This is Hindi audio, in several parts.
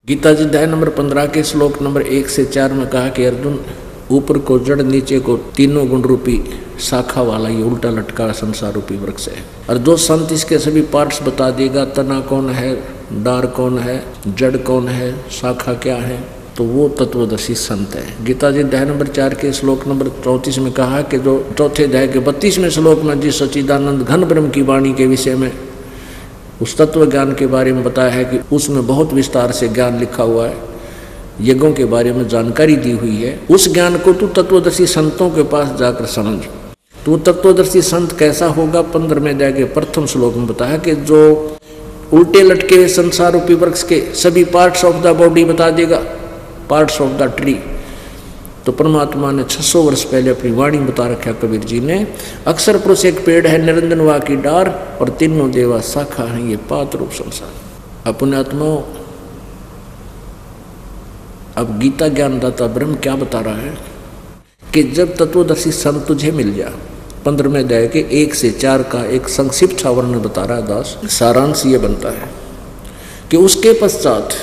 गीता जी अध्याय नंबर 15 के श्लोक नंबर 1 से 4 में कहा कि अर्जुन, ऊपर को जड़ नीचे को तीनों गुण रूपी शाखा वाला ये उल्टा लटका संसार रूपी वृक्ष है। और जो संत इसके सभी पार्ट्स बता देगा, तना कौन है, डार कौन है, जड़ कौन है, शाखा क्या है, तो वो तत्वदर्शी संत है। गीता जी अध्याय नंबर 4 के श्लोक नंबर 34 में कहा कि जो चौथे अध्याय के 32वें श्लोक में जिस सच्चिदानंद घन ब्रह्म की वाणी के विषय में उस तत्व ज्ञान के बारे में बताया है कि उसमें बहुत विस्तार से ज्ञान लिखा हुआ है, यज्ञों के बारे में जानकारी दी हुई है। उस ज्ञान को तू तत्वदर्शी संतों के पास जाकर समझ। तो तत्वदर्शी संत कैसा होगा, 15वें अध्याय के प्रथम श्लोक में बताया कि जो उल्टे लटके हुए संसार रूपी वृक्ष के सभी पार्ट्स ऑफ द बॉडी बता देगा, पार्ट्स ऑफ द ट्री। तो परमात्मा ने 600 वर्ष पहले अपनी वाणी बता रखा कबीर जी ने, अक्षर पुरुष एक पेड़ है, निरंजन वा की डार और तीनों देवा शाखा है, ये पात रूप संसार। अपने आत्माओं, अब गीता ज्ञानदाता ब्रह्म क्या बता रहा है कि जब तत्वदर्शी संत तुझे मिल जा, 15वें अध्याय के 1 से 4 का एक संक्षिप्त वर्णन बता रहा है दास। सारांश ये बनता है कि उसके पश्चात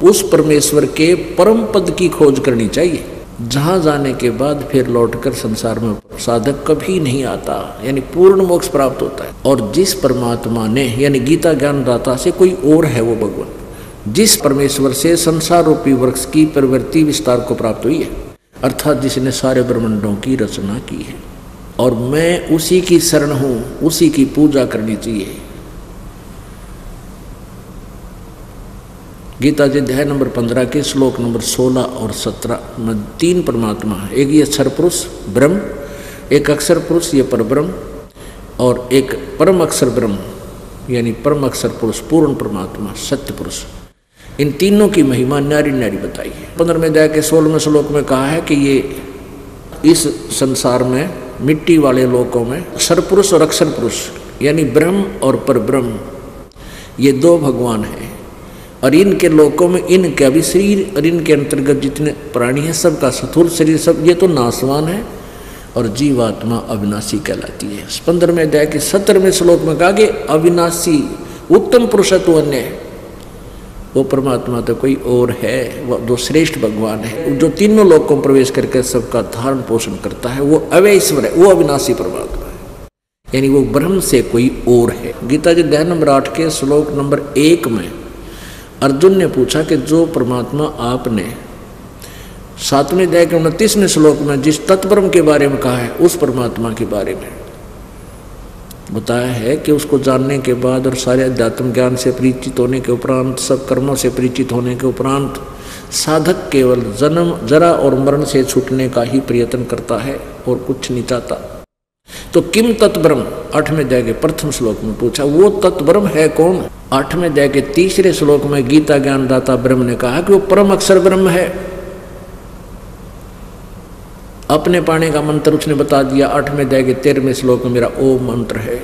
उस परमेश्वर के परम पद की खोज करनी चाहिए, जहां जाने के बाद फिर लौटकर संसार में साधक कभी नहीं आता, यानी पूर्ण मोक्ष प्राप्त होता है। और जिस परमात्मा ने, यानी गीता ज्ञानदाता से कोई और है वो भगवान, जिस परमेश्वर से संसार रूपी वृक्ष की प्रवृत्ति विस्तार को प्राप्त हुई है, अर्थात जिसने सारे ब्रह्मांडों की रचना की है, और मैं उसी की शरण हूं, उसी की पूजा करनी चाहिए। गीता जी अध्याय नंबर 15 के श्लोक नंबर 16 और 17 में 3 परमात्मा है। एक ये अक्षर पुरुष ब्रह्म, एक अक्षर पुरुष ये परब्रह्म, और एक परम अक्षर ब्रह्म यानी परम अक्षर पुरुष पूर्ण परमात्मा सत्य पुरुष। इन तीनों की महिमा न्यारी न्यारी बताई है। 15वें अध्याय के 16वें श्लोक में कहा है कि ये इस संसार में मिट्टी वाले लोकों में अक्षर पुरुष और अक्षर पुरुष यानी ब्रह्म और परब्रह्म ये 2 भगवान हैं। और इनके लोकों में इनका भी शरीर और इनके अंतर्गत जितने प्राणी हैं सबका स्थूल शरीर सब ये तो नाशवान है, और जीवात्मा अविनाशी कहलाती है। 15वें अध्याय के 17वें श्लोक में कहा कि अविनाशी उत्तम पुरुषत्व अन्य है, वो परमात्मा तो कोई और है, वो जो श्रेष्ठ भगवान है, जो तीनों लोकों में प्रवेश करके सबका धारण पोषण करता है, वो अवैश्वर है, वो अविनाशी परमात्मा है, यानी वो ब्रह्म से कोई और है। गीता जी अध्याय नंबर 8 के श्लोक नंबर 1 में अर्जुन ने पूछा कि जो परमात्मा आपने 7वें अध्याय के 29वें श्लोक में जिस तत्परम के बारे में कहा है, उस परमात्मा के बारे में बताया है कि उसको जानने के बाद और सारे अध्यात्म ज्ञान से परिचित होने के उपरांत, सब कर्मों से परिचित होने के उपरांत साधक केवल जन्म जरा और मरण से छूटने का ही प्रयत्न करता है और कुछ नहीं चाहता। तो किम तत्ब्रह्म 8वें अध्याय के प्रथम श्लोक में पूछा, वो तत्ब्रह्म है कौन? 8वें अध्याय के 3रे श्लोक में गीता ज्ञानदाता ब्रह्म ने कहा कि वो परम अक्षर ब्रह्म है। अपने पाने का मंत्र उसने बता दिया। 8वें अध्याय के 13वें श्लोक में मेरा ओम मंत्र है।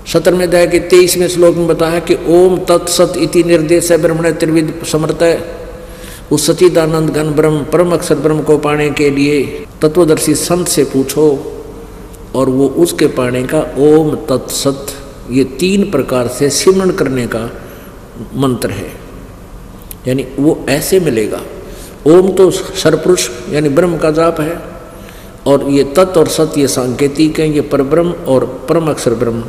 17वें अध्याय के 23वें श्लोक में बताया कि ओम तत्सत इति निर्देश ब्रह्मणे त्रिविध समर्थ है। उस सच्चिदानंद घन ब्रह्म परम अक्षर ब्रह्म को पाने के लिए तत्वदर्शी संत से पूछो, और वो उसके पाने का ओम तत्सत ये 3 प्रकार से सिमरण करने का मंत्र है, यानी वो ऐसे मिलेगा। ओम तो सरपुरुष यानी ब्रह्म का जाप है, और ये तत् और सत ये सांकेतिक है, ये परब्रह्म और परम अक्षर ब्रह्म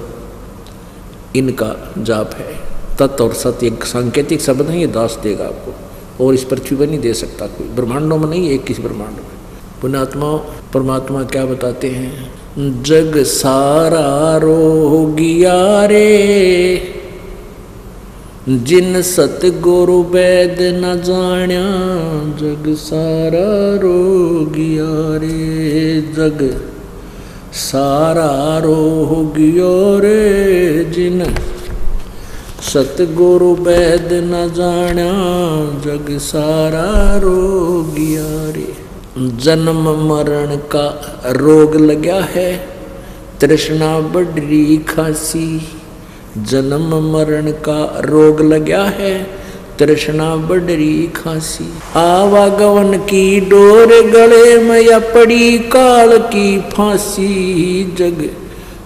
इनका जाप है। तत् और सत एक सांकेतिक शब्द है, ये दास देगा आपको, और इस पृथ्वी पर नहीं दे सकता कोई, ब्रह्मांडों में नहीं, एक किसी ब्रह्मांड में। पुण्यात्मा परमात्मा क्या बताते हैं, जग सारा रोगिया रे, जिन सतगुरु वैद न जाण्या, जग सारा रोगिया रे, जग सारा रोगिया रे, जिन सतगुरु वैद न जाण्या, जग सारा रोगिया रे। जन्म मरण का रोग लगा है, तृष्णा बड़ी खासी, जन्म मरण का रोग लगा है, तृष्णा बड़ी खासी। आवागमन की डोर गले में या पड़ी काल की फांसी, जग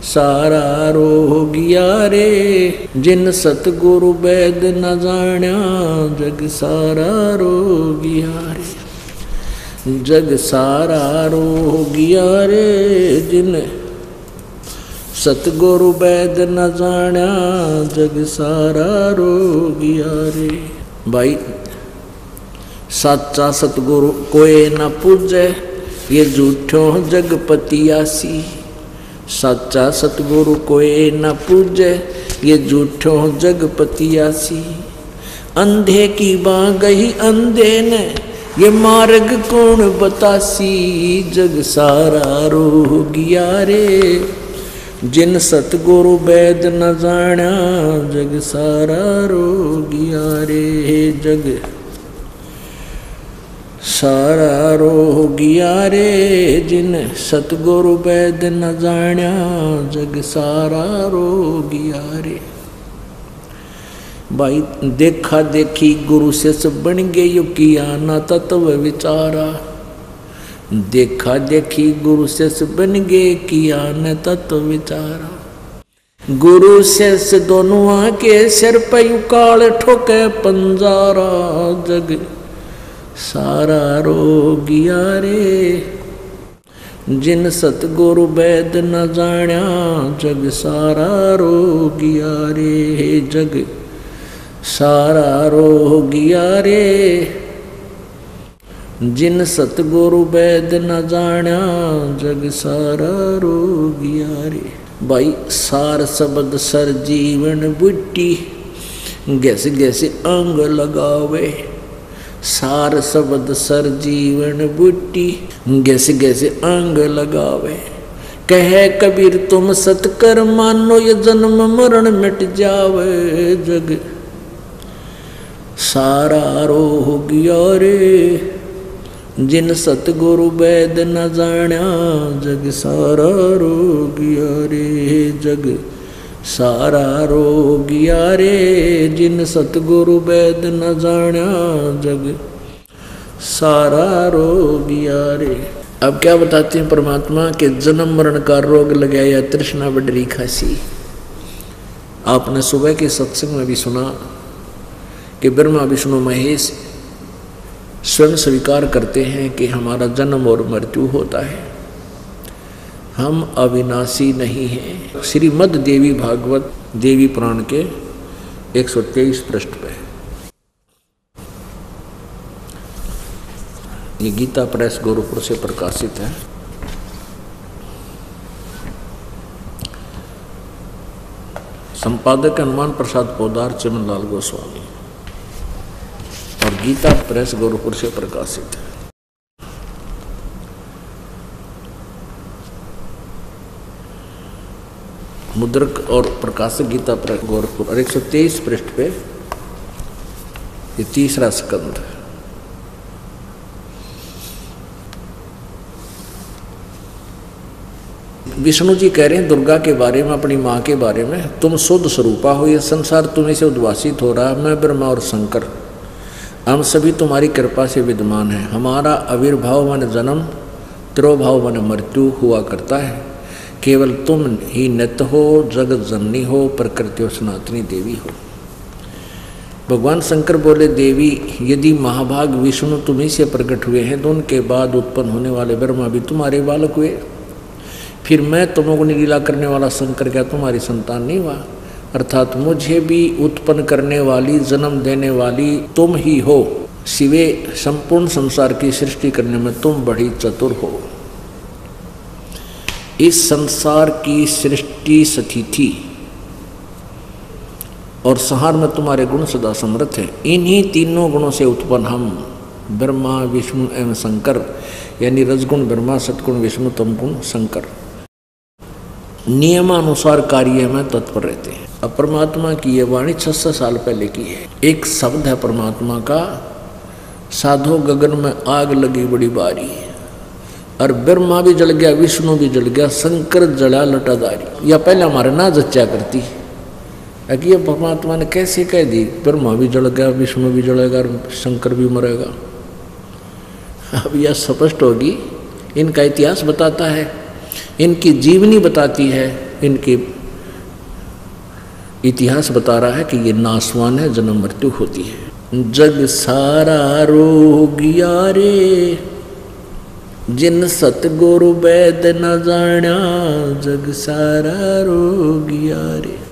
सारा रोगिया रे, जिन सतगुरु वैद न जाण्या, जग सारा रोगिया रे। जग सारा रोगिया रे, जिन सतगुरु वैद न जाण्या, जग सारा रोगिया रे। भाई साचा सतगुरु कोई न पूजे, ये झूठो जगपति आसी। साचा सतगुरु कोई न पूजे, ये झूठो जगपति आसी। अंधे की बाँ गई अंधे ने, ये मार्ग कौन बतासी। जग सारा रोगिया रे, जिन सतगुरु वैद न जाण्या, जग सारा रोगिया रे। जग सारा रोगिया रे, जिन सतगुरु वैद न जाण्या, जग सारा रोगिया रे। भाई देखा देखी गुरु से सब बन गए, यो किया ना तत्व विचारा। देखा देखी गुरु से सब बन गए, किया न तत्व विचारा। गुरु से दोनों आके सिर पे उकाल ठोके पंजारा। जग सारा रोगिया रे, जिन सतगुरु वैद न जाण्या, जग सारा रोगिया रे। जग सारा रोगिया रे, जिन सतगुरु वैद न जाण्या, जग सारा रोगिया रे। भाई सार शब्द सर जीवन बुट्टी, गैस गैस अंग लगावे। सार शब्द सर जीवन बुट्टी, गैस गैस अंग लगावे। कहे कबीर तुम सतकर मानो, ये जन्म मरण मिट जावे। जग सारा रोगिया रे, जिन सतगुरु वैद न जाण्या, जग सारा रोगिया रे। जग सारा रोगिया रे, जिन सतगुरु वैद न जाण्या, जग सारा रोगिया रे। अब क्या बताते हैं परमात्मा के जन्म मरण का रोग लगाया, तृष्णा बडरी खासी। आपने सुबह के सत्संग में भी सुना कि ब्रह्मा विष्णु महेश स्वयं स्वीकार करते हैं कि हमारा जन्म और मृत्यु होता है, हम अविनाशी नहीं हैं। श्रीमद् देवी भागवत देवी पुराण के 123 पृष्ठ पे। ये गीता प्रेस गोरखपुर से प्रकाशित है। संपादक हनुमान प्रसाद पोदार, चिमनलाल गोस्वामी, और गीता प्रेस गोरखपुर से प्रकाशित है। मुद्रक और प्रकाशक गीता प्रेस गोरखपुर और 123 पृष्ठ पे ये तीसरा स्कंद। विष्णु जी कह रहे हैं दुर्गा के बारे में, अपनी माँ के बारे में, तुम शुद्ध स्वरूपा हो, ये संसार तुम्हें से उद्वासित हो रहा है। मैं ब्रह्मा और शंकर हम सभी तुम्हारी कृपा से विद्यमान हैं। हमारा आविर्भाव मन जन्म, तिरोभाव मन मृत्यु हुआ करता है। केवल तुम ही नित्य हो, जगत जननी हो, प्रकृति और सनातनी देवी हो। भगवान शंकर बोले, देवी यदि महाभाग विष्णु तुम्ही से प्रकट हुए हैं तो उनके बाद उत्पन्न होने वाले ब्रह्मा भी तुम्हारे बालक हुए, फिर मैं तमोगुणी लीला करने वाला शंकर क्या तुम्हारी संतान नहीं हुआ? अर्थात मुझे भी उत्पन्न करने वाली, जन्म देने वाली तुम ही हो। सिवे संपूर्ण संसार की सृष्टि करने में तुम बड़ी चतुर हो। इस संसार की सृष्टि स्थिति और संहार में तुम्हारे गुण सदा समर्थ है। इन्हीं तीनों गुणों से उत्पन्न हम ब्रह्मा, विष्णु एवं शंकर, यानी रजगुण ब्रह्मा, सतगुण विष्णु, तमगुण शंकर, नियमानुसार कार्य में तत्पर रहते हैं। अब परमात्मा की यह वाणी 600 साल पहले की है। एक शब्द है परमात्मा का, साधो गगन में आग लगी बड़ी बारी, और ब्रह्मा भी जल गया, विष्णु भी जल गया, शंकर जला लटादारी। या पहले हमारे ना जच्चा करती है कि ये परमात्मा ने कैसे कह दी, ब्रह्मा भी जल गया, विष्णु भी जलेगा, शंकर भी मरेगा। अब यह स्पष्ट होगी, इनका इतिहास बताता है, इनकी जीवनी बताती है, इनके इतिहास बता रहा है कि ये नासवान है, जन्म मृत्यु होती है। जग सारा रोगिया रे, जिन सतगुरु वैद न जाण्या, जग सारा रोगिया रे।